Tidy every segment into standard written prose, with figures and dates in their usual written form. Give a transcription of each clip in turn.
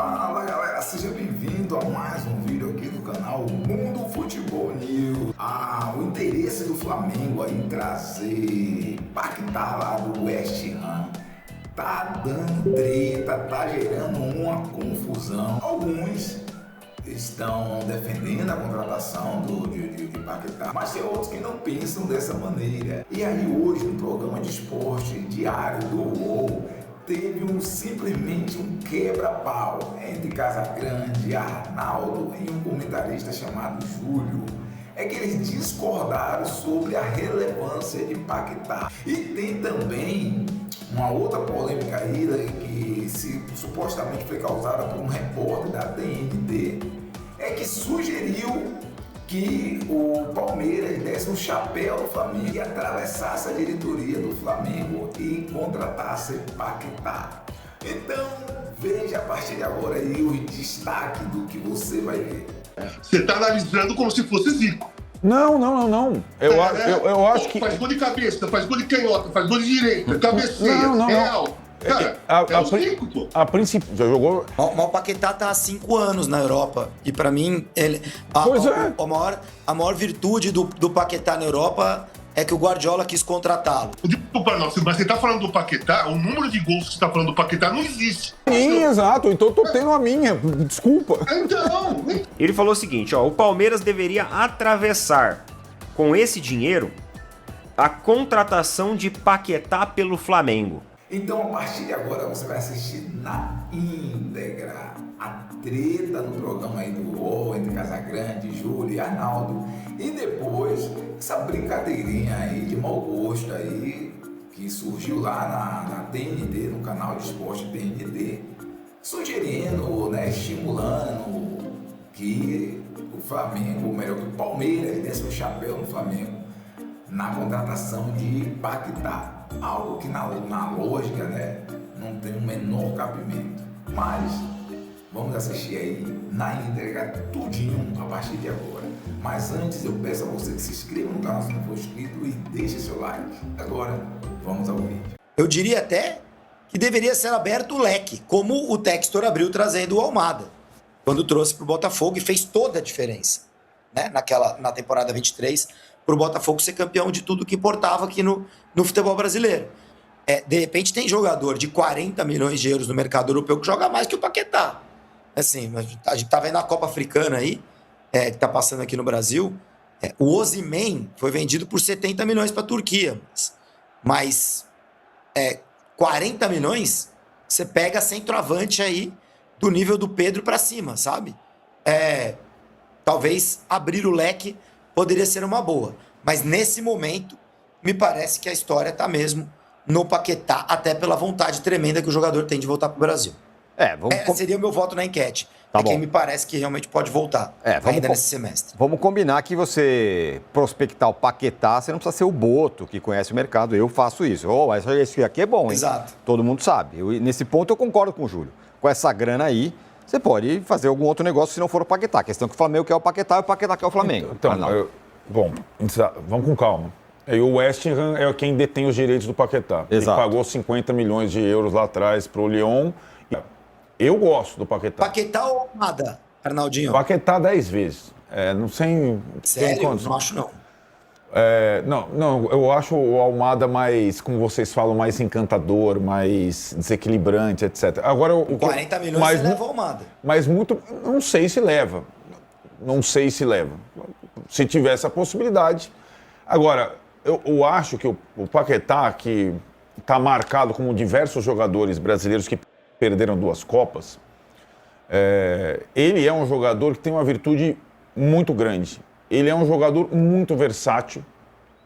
Fala galera, seja bem-vindo a mais um vídeo aqui do canal Mundo Futebol News. O interesse do Flamengo aí em trazer Paquetá lá do West Ham tá dando treta, tá gerando uma confusão. Alguns estão defendendo a contratação de Paquetá, mas tem outros que não pensam dessa maneira. E aí hoje no programa de esporte diário do UOL teve simplesmente um quebra-pau entre Casagrande, Arnaldo e um comentarista chamado Júlio. É que eles discordaram sobre a relevância de Paquetá. E tem também uma outra polêmica aí que supostamente foi causada por um repórter da TNT, é que sugeriu que o Palmeiras desse um chapéu ao Flamengo e atravessasse a diretoria do Flamengo e contratasse Paquetá. Então, veja a partir de agora aí o destaque do que você vai ver. Você está analisando como se fosse Zico. Não. Eu acho que... Faz gol de cabeça, faz gol de canhota, faz gol de direita, cabeceia, não. real. Cara, é o Zico, pô. A princípio, já jogou... Mas o Paquetá tá há 5 anos na Europa. E pra mim, a maior virtude do Paquetá na Europa é que o Guardiola quis contratá-lo. Desculpa, não, mas você tá falando do Paquetá, o número de gols que você tá falando do Paquetá não existe. Sim, exato. Então eu tô tendo a minha. Desculpa. Então... Ele falou o seguinte, ó, o Palmeiras deveria atravessar com esse dinheiro a contratação de Paquetá pelo Flamengo. Então, a partir de agora, você vai assistir na íntegra a treta no programa aí do UOL entre Casagrande, Júlio e Arnaldo. E depois, essa brincadeirinha aí de mau gosto aí, que surgiu lá na TNT, no canal de esporte TNT, sugerindo, né, estimulando que o Flamengo, ou melhor, que o Palmeiras desse um chapéu no Flamengo na contratação de Paquetá. Algo que na lógica, né, não tem o menor cabimento. Mas vamos assistir aí na íntegra tudinho a partir de agora. Mas antes eu peço a você que se inscreva no canal se não for inscrito e deixe seu like. Agora vamos ao vídeo. Eu diria até que deveria ser aberto o leque, como o Textor abriu trazendo o Almada, quando trouxe para o Botafogo e fez toda a diferença, né, na temporada 23, para o Botafogo ser campeão de tudo que importava aqui no futebol brasileiro. De repente tem jogador de 40 milhões de euros no mercado europeu que joga mais que o Paquetá. Assim, a gente tá vendo a Copa Africana aí, que tá passando aqui no Brasil, o Osimhen foi vendido por 70 milhões para a Turquia. Mas 40 milhões, você pega centroavante aí do nível do Pedro para cima, sabe? Talvez abrir o leque poderia ser uma boa. Mas nesse momento, me parece que a história está mesmo no Paquetá, até pela vontade tremenda que o jogador tem de voltar para o Brasil. Seria o meu voto na enquete. Quem me parece que realmente pode voltar ainda nesse semestre. Vamos combinar que você prospectar o Paquetá, você não precisa ser o Boto, que conhece o mercado. Eu faço isso. Esse aqui é bom, hein? Exato. Todo mundo sabe. Nesse ponto eu concordo com o Júlio. Com essa grana aí, você pode fazer algum outro negócio se não for o Paquetá. A questão é que o Flamengo quer o Paquetá e o Paquetá quer o Flamengo. Bom, vamos com calma. O West Ham é quem detém os direitos do Paquetá. Exato. Ele pagou 50 milhões de euros lá atrás pro Lyon. Eu gosto do Paquetá. Paquetá ou nada, Arnaldinho? Paquetá 10 vezes. Não sei... Sério? Não acho não. Não, eu acho o Almada mais, como vocês falam, mais encantador, mais desequilibrante, etc. Agora, 40 milhões você leva o Almada. Mas muito... Não sei se leva. Se tiver essa possibilidade. Agora, eu acho que o Paquetá, que está marcado como diversos jogadores brasileiros que perderam 2 Copas, ele é um jogador que tem uma virtude muito grande. Ele é um jogador muito versátil,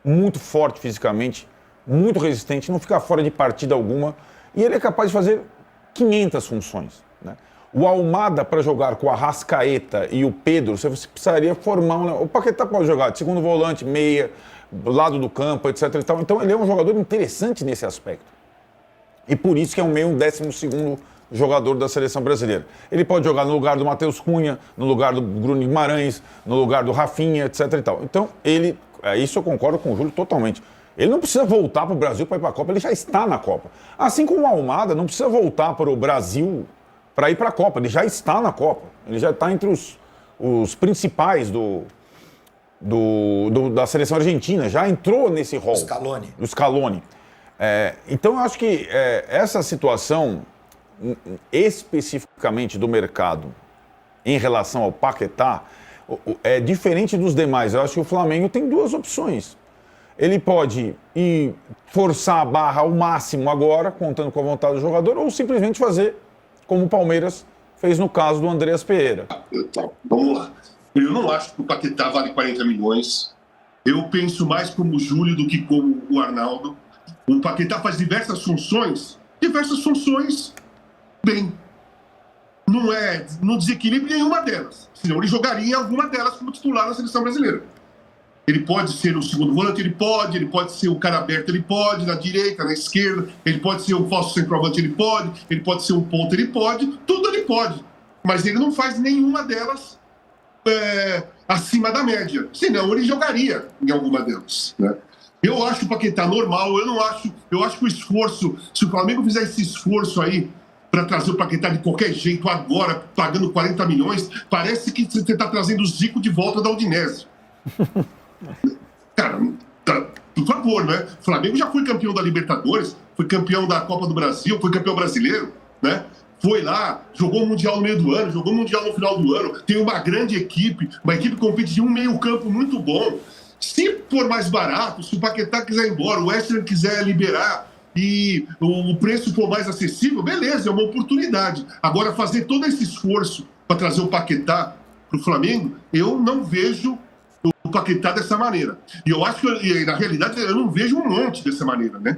muito forte fisicamente, muito resistente, não fica fora de partida alguma, e ele é capaz de fazer 500 funções, né? O Almada, para jogar com a Arrascaeta e o Pedro, você precisaria formar... O Paquetá pode jogar de segundo volante, meia, lado do campo, etc. e tal. Então ele é um jogador interessante nesse aspecto. E por isso que é um 12º jogador da seleção brasileira. Ele pode jogar no lugar do Matheus Cunha, no lugar do Bruno Guimarães, no lugar do Rafinha, etc. e tal. Então, isso eu concordo com o Júlio totalmente. Ele não precisa voltar para o Brasil para ir para a Copa, ele já está na Copa. Assim como o Almada não precisa voltar para o Brasil para ir para a Copa. Ele já está na Copa. Ele já está entre os principais da seleção argentina. Já entrou nesse rol. O Scaloni. Então, eu acho que essa situação, especificamente do mercado, em relação ao Paquetá, é diferente dos demais. Eu acho que o Flamengo tem duas opções. Ele pode ir forçar a barra ao máximo agora, contando com a vontade do jogador, ou simplesmente fazer como o Palmeiras fez no caso do Andreas Pereira. Então, vamos lá. Eu não acho que o Paquetá vale 40 milhões. Eu penso mais como o Júlio do que como o Arnaldo. O Paquetá faz diversas funções bem. Não desequilibra nenhuma delas. Senão ele jogaria em alguma delas como titular na seleção brasileira. Ele pode ser o segundo volante, ele pode ser o cara aberto, ele pode, na direita, na esquerda, ele pode ser o falso centroavante, ele pode ser um ponta, ele pode, tudo ele pode. Mas ele não faz nenhuma delas acima da média. Senão ele jogaria em alguma delas, né? Eu acho o Paquetá normal, eu acho que o esforço, se o Flamengo fizer esse esforço aí para trazer o Paquetá de qualquer jeito agora, pagando 40 milhões, parece que você está trazendo o Zico de volta da Udinese. Cara, por favor, né? O Flamengo já foi campeão da Libertadores, foi campeão da Copa do Brasil, foi campeão brasileiro, né? Foi lá, jogou o Mundial no meio do ano, jogou o Mundial no final do ano, tem uma grande equipe, uma equipe que compete de um meio-campo muito bom. Se for mais barato, se o Paquetá quiser ir embora, o West Ham quiser liberar e o preço for mais acessível, beleza, é uma oportunidade. Agora, fazer todo esse esforço para trazer o Paquetá para o Flamengo, eu não vejo o Paquetá dessa maneira. E eu acho que, na realidade, eu não vejo um monte dessa maneira, né?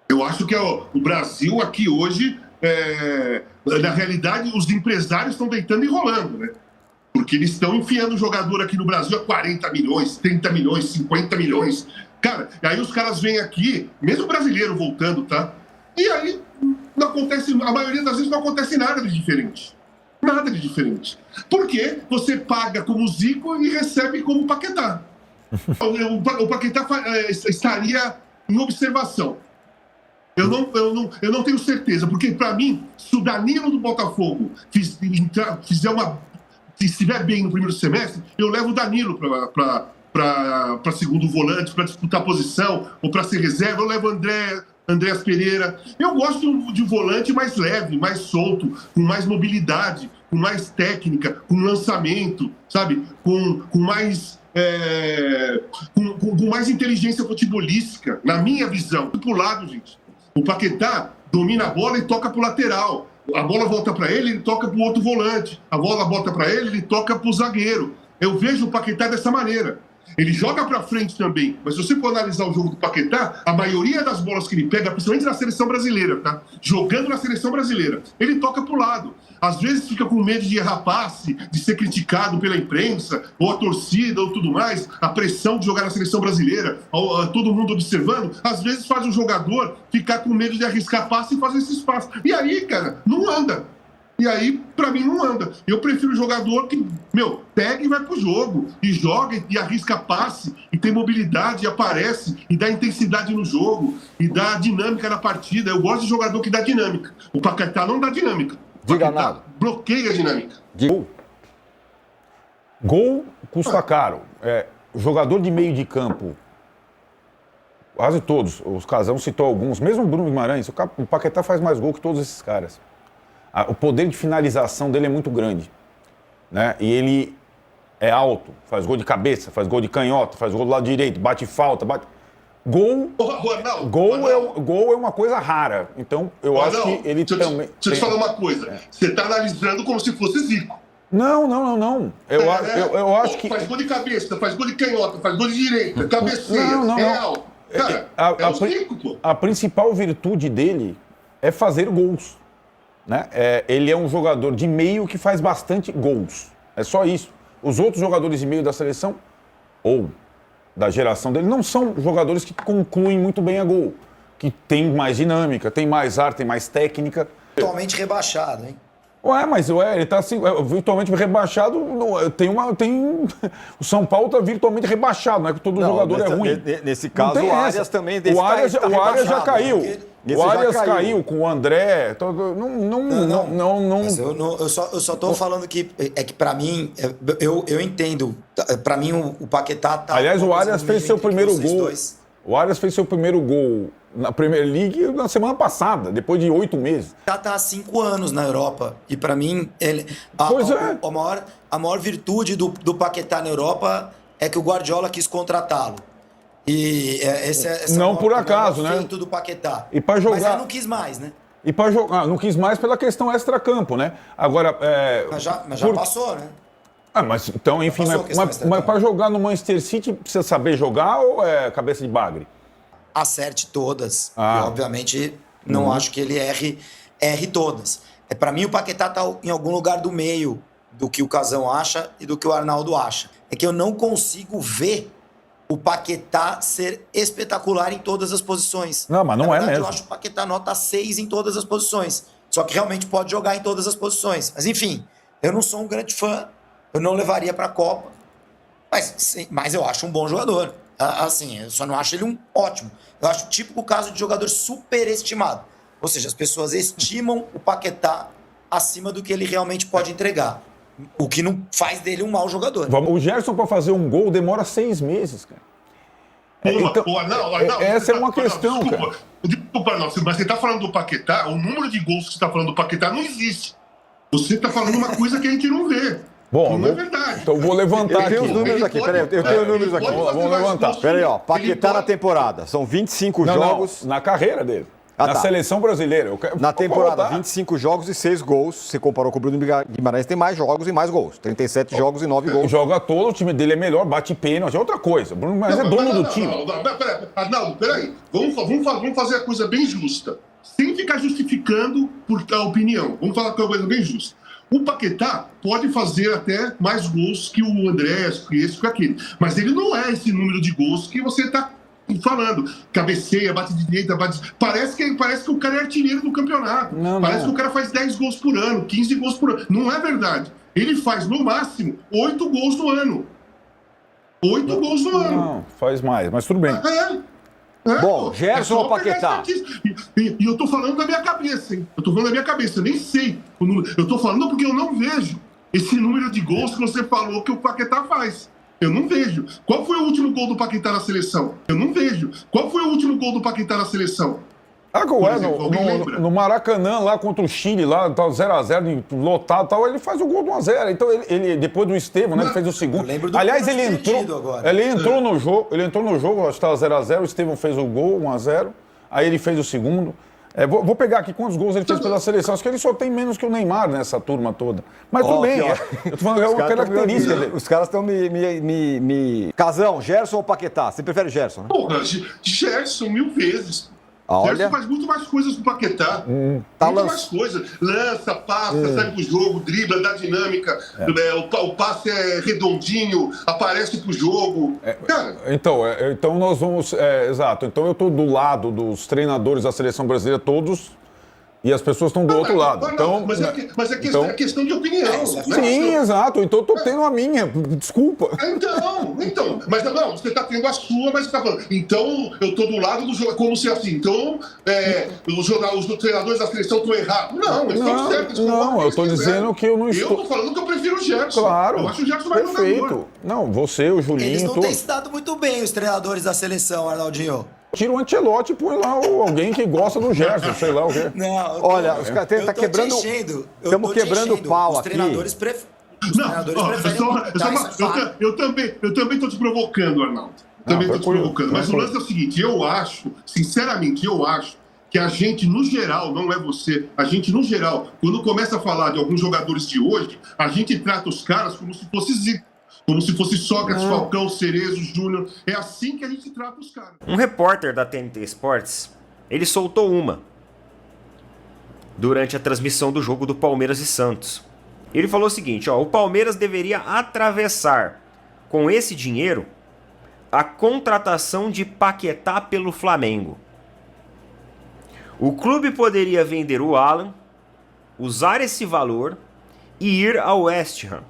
Eu acho que o Brasil aqui hoje, na realidade, os empresários estão deitando e rolando, né? Porque eles estão enfiando o jogador aqui no Brasil a 40 milhões, 30 milhões, 50 milhões. Cara, aí os caras vêm aqui, mesmo brasileiro voltando, tá? E aí não acontece, a maioria das vezes não acontece nada de diferente. Nada de diferente. Porque você paga como Zico e recebe como Paquetá. O Paquetá estaria em observação. Eu não tenho certeza, porque para mim, se o Danilo do Botafogo estiver bem no primeiro semestre, eu levo o Danilo para segundo volante, para disputar a posição, ou para ser reserva, eu levo o Andreas Pereira. Eu gosto de um volante mais leve, mais solto, com mais mobilidade, com mais técnica, com lançamento, sabe? Com mais inteligência futebolística, na minha visão. Pro lado, gente. O Paquetá domina a bola e toca pro lateral. A bola volta para ele toca para o outro volante. A bola volta para ele toca para o zagueiro. Eu vejo o Paquetá dessa maneira. Ele joga para frente também, mas se você for analisar o jogo do Paquetá, a maioria das bolas que ele pega, principalmente na seleção brasileira, tá? Jogando na seleção brasileira, ele toca para o lado. Às vezes fica com medo de errar passe, de ser criticado pela imprensa, ou a torcida, ou tudo mais, a pressão de jogar na seleção brasileira, todo mundo observando, às vezes faz o jogador ficar com medo de arriscar passe e fazer esses passes. E aí, cara, não anda. E aí, pra mim, não anda. Eu prefiro o jogador que, pega e vai pro jogo, e joga e arrisca passe, e tem mobilidade, e aparece, e dá intensidade no jogo, e dá dinâmica na partida. Eu gosto de jogador que dá dinâmica. O Paquetá não dá dinâmica. O Paquetá bloqueia a dinâmica. Gol custa caro. Jogador de meio de campo, quase todos, o Casão citou alguns, mesmo o Bruno Guimarães, o Paquetá faz mais gol que todos esses caras. O poder de finalização dele é muito grande, né? E ele é alto, faz gol de cabeça, faz gol de canhota, faz gol do lado direito, bate falta, bate... Gol é uma coisa rara, então eu acho que ele também... Deixa eu te falar uma coisa, você está analisando como se fosse Zico. Não. Eu acho que... Faz gol de cabeça, faz gol de canhota, faz gol de direita, cabeceia, real. Cara, é o Zico, pô. A principal virtude dele é fazer gols. Né? Ele é um jogador de meio que faz bastante gols. É só isso. Os outros jogadores de meio da seleção, ou da geração dele, não são jogadores que concluem muito bem a gol. Que tem mais dinâmica, tem mais ar, tem mais técnica. Virtualmente rebaixado, hein? Ele tá assim, virtualmente rebaixado. Tem o São Paulo tá virtualmente rebaixado, não é que todo jogador é ruim. Nesse caso, o Arias também o Arias já caiu. Esse O já Arias caiu. caiu com o André. Não. Mas eu só tô falando que pra mim, eu entendo. Pra mim, o Paquetá tá. Aliás, o uma coisa Arias no fez meio seu entre primeiro vocês gol. dois. O Arias fez seu primeiro gol na Premier League na semana passada, depois de 8 meses. Tá há 5 anos na Europa. E pra mim, Pois é. a maior virtude do Paquetá na Europa é que o Guardiola quis contratá-lo. E esse Não é o por maior acaso, né? feito do Paquetá. E pra jogar- Mas ele não quis mais, né? E para jogar, não quis mais pela questão extra-campo, né? Agora. Mas já passou, né? Mas então, enfim, passou a questão extra-campo. para jogar no Manchester City precisa saber jogar ou é cabeça de bagre? Acerte todas. Ah. E, obviamente, não acho que ele erre todas. Para mim, o Paquetá tá em algum lugar do meio do que o Casão acha e do que o Arnaldo acha. É que eu não consigo ver o Paquetá ser espetacular em todas as posições. Não, mas não Na é verdade, mesmo. Eu acho o Paquetá nota 6 em todas as posições. Só que realmente pode jogar em todas as posições. Mas, enfim, eu não sou um grande fã. Eu não levaria para a Copa. Mas eu acho um bom jogador. Assim, eu só não acho ele um ótimo. Eu acho o típico caso de jogador superestimado. Ou seja, as pessoas estimam o Paquetá acima do que ele realmente pode entregar. O que não faz dele um mau jogador. O Gerson, para fazer um gol, demora 6 meses, cara. Essa é uma questão, cara. Desculpa, Arnaldo, mas você está falando do Paquetá, o número de gols que você está falando do Paquetá não existe. Você está falando uma coisa que a gente não vê. Bom, não é verdade. Então eu vou levantar Eu tenho aqui. os números aqui, peraí, eu tenho os números aqui. Vamos levantar. Peraí, ó, Paquetá na temporada. São 25 jogos. Não, na carreira dele. Ah, na tá. seleção brasileira. Na temporada, Vou rodar. 25 jogos e 6 gols. Você comparou com o Bruno Guimarães, tem mais jogos e mais gols. 37 jogos e 9 gols. Joga todo, o time dele é melhor, bate pênalti, é outra coisa. Bruno Guimarães é dono do time. Arnaldo, peraí. Vamos fazer a coisa bem justa. Sem ficar justificando por a opinião. Vamos falar uma coisa bem justa. O Paquetá pode fazer até mais gols que o Andrés, que esse, que aquele. Mas ele não é esse número de gols que você está falando. Cabeceia, bate de direita, bate... Parece que o cara é artilheiro do campeonato. Parece que o cara faz 10 gols por ano, 15 gols por ano. Não é verdade. Ele faz, no máximo, 8 gols no ano. 8 gols no ano. Não, faz mais, mas tudo bem. Bom, Gerson ou Paquetá? E eu tô falando da minha cabeça, hein? Eu tô falando da minha cabeça, eu nem sei o número. Eu tô falando porque eu não vejo esse número de gols que você falou que o Paquetá faz. Eu não vejo. Qual foi o último gol do Paquetá na seleção? Eu não vejo. Qual foi o último gol do Paquetá na seleção? No Maracanã, lá contra o Chile, lá, tá 0x0, lotado e tal, ele faz o gol do 1x0. Então, ele depois do Estevão, né, ele fez o segundo. Eu lembro do Aliás, gol ele perdido agora. entrou no jogo, acho que estava 0x0, o Estevão fez o gol, 1x0, aí ele fez o segundo. Vou pegar aqui quantos gols ele fez pela seleção. Acho que ele só tem menos que o Neymar nessa turma toda. Mas tudo bem, eu tô falando que é uma característica dele. Os caras estão Casão, Gerson ou Paquetá? Você prefere Gerson, né? Porra, Gerson 1000 vezes. Olha. Gerson faz muito mais coisas que o Paquetá. Muito mais coisas. Lança, passa, sai pro jogo, dribla, dá dinâmica. O passe é redondinho, aparece pro jogo. Cara, Então nós vamos... exato. Então eu tô do lado dos treinadores da seleção brasileira todos e as pessoas estão do outro lado. Então, é questão de opinião. Sim, exato. Então eu tô tendo a minha. Desculpa. Então, mas não, você tá tendo a sua, mas você tá falando. Então, eu tô do lado do jogo, como se assim. Então, os treinadores da seleção estão errados. Não, eles estão certos. Não, eu tô dizendo que eu não estou. Eu tô falando que eu prefiro o Gerson. Claro. Eu acho o Gerson mais perfeito. jogador. Não, você, o Julinho. Eles não têm se dado muito bem, os treinadores da seleção, Arnaldinho. Tira o Ancelotti e põe lá alguém que gosta do Gerson, sei lá o quê. Não, Olha, os caras estão quebrando. Estamos quebrando o pau os aqui. Treinadores Eu também tô te provocando, Arnaldo. Também tô te provocando. Mas o lance é o seguinte, sinceramente, eu acho que a gente, no geral, não é você, a gente, no geral, quando começa a falar de alguns jogadores de hoje, a gente trata os caras como se fosse Zico. Como se fosse Sócrates, Falcão, Cerezo, Júnior. É assim que a gente trata os caras. Um repórter da TNT Sports, ele soltou uma durante a transmissão do jogo do Palmeiras e Santos. Ele falou o seguinte, o Palmeiras deveria atravessar com esse dinheiro a contratação de Paquetá pelo Flamengo. O clube poderia vender o Alan, usar esse valor e ir ao West Ham,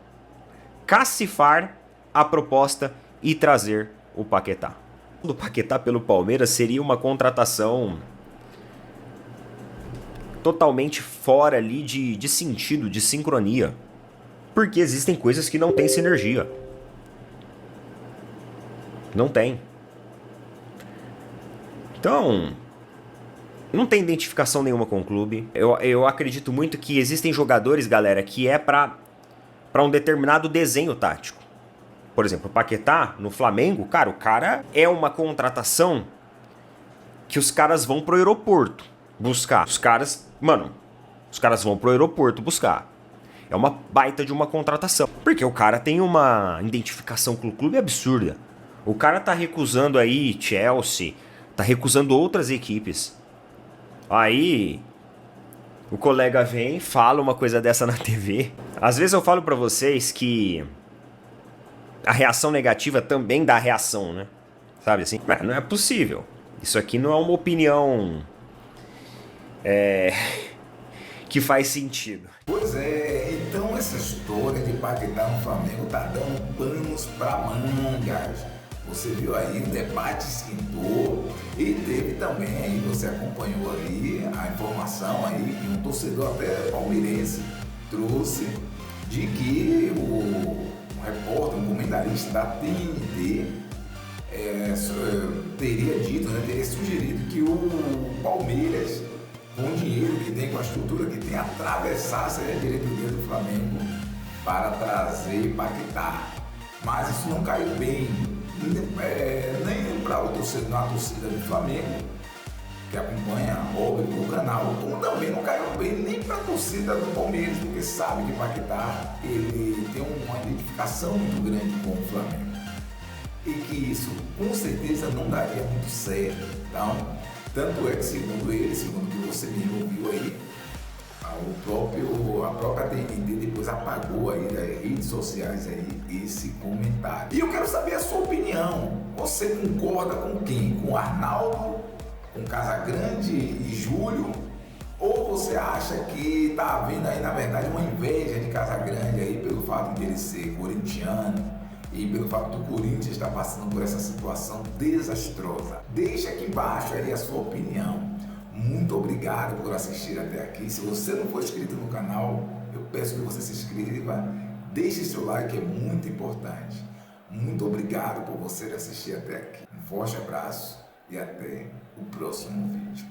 cacifar a proposta e trazer o Paquetá. O Paquetá pelo Palmeiras seria uma contratação totalmente fora ali de sentido, de sincronia. Porque existem coisas que não têm sinergia. Não tem. Então, não tem identificação nenhuma com o clube. Eu acredito muito que existem jogadores, galera, que é pra um determinado desenho tático. Por exemplo, o Paquetá, no Flamengo, cara, o cara é uma contratação que os caras vão pro aeroporto buscar. Os caras vão pro aeroporto buscar. É uma baita de uma contratação. Porque o cara tem uma identificação com o clube absurda. O cara tá recusando aí Chelsea, tá recusando outras equipes. Aí o colega vem, fala uma coisa dessa na TV. Às vezes eu falo pra vocês que a reação negativa também dá reação, né? Sabe assim? Mas não é possível. Isso aqui não é uma opinião que faz sentido. Pois é, então essa história de Paquetá no Flamengo tá dando panos pra mangas. Você viu aí, o debate esquentou e teve também aí, você acompanhou aí a informação aí que um torcedor até palmeirense trouxe de que um repórter, um comentarista da TNT teria dito, né, teria sugerido que o Palmeiras, com o dinheiro que tem, com a estrutura que tem, atravessasse a diretoria do Flamengo para trazer Paquetá. Mas isso não caiu bem, nem para a torcida do Flamengo, que acompanha óbvio o canal, como também não caiu bem nem para a torcida do Palmeiras, porque sabe que Paquetá ele tem uma identificação muito grande com o Flamengo. E que isso com certeza não daria muito certo. Então, tanto é que segundo o que você me ouviu aí, a própria TNT depois apagou aí das redes sociais aí esse comentário. E eu quero saber a sua opinião. Você concorda com quem? Com Arnaldo, com Casagrande e Júlio? Ou você acha que está havendo aí, na verdade, uma inveja de Casagrande aí pelo fato de ele ser corintiano e pelo fato do Corinthians estar passando por essa situação desastrosa? Deixa aqui embaixo aí a sua opinião. Muito obrigado por assistir até aqui. Se você não for inscrito no canal, eu peço que você se inscreva. Deixe seu like, é muito importante. Muito obrigado por você assistir até aqui. Um forte abraço e até o próximo vídeo.